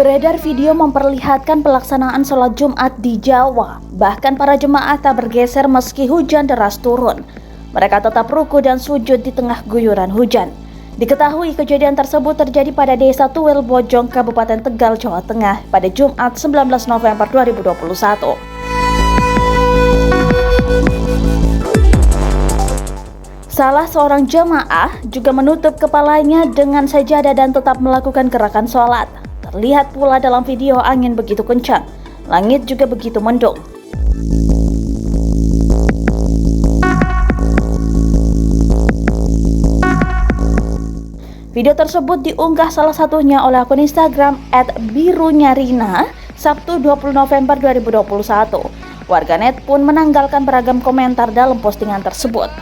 Beredar video memperlihatkan pelaksanaan sholat Jumat di Jawa. Bahkan para jemaah tak bergeser meski hujan deras turun. Mereka tetap ruku dan sujud di tengah guyuran hujan. Diketahui kejadian tersebut terjadi pada Desa Tuwil Bojong, Kabupaten Tegal, Jawa Tengah pada Jumat 19 November 2021. Salah seorang jemaah juga menutup kepalanya dengan sajadah dan tetap melakukan gerakan sholat. Terlihat pula dalam video angin begitu kencang, langit juga begitu mendung. Video tersebut diunggah salah satunya oleh akun Instagram @birunyarina Sabtu 20 November 2021. Warganet pun menanggalkan beragam komentar dalam postingan tersebut.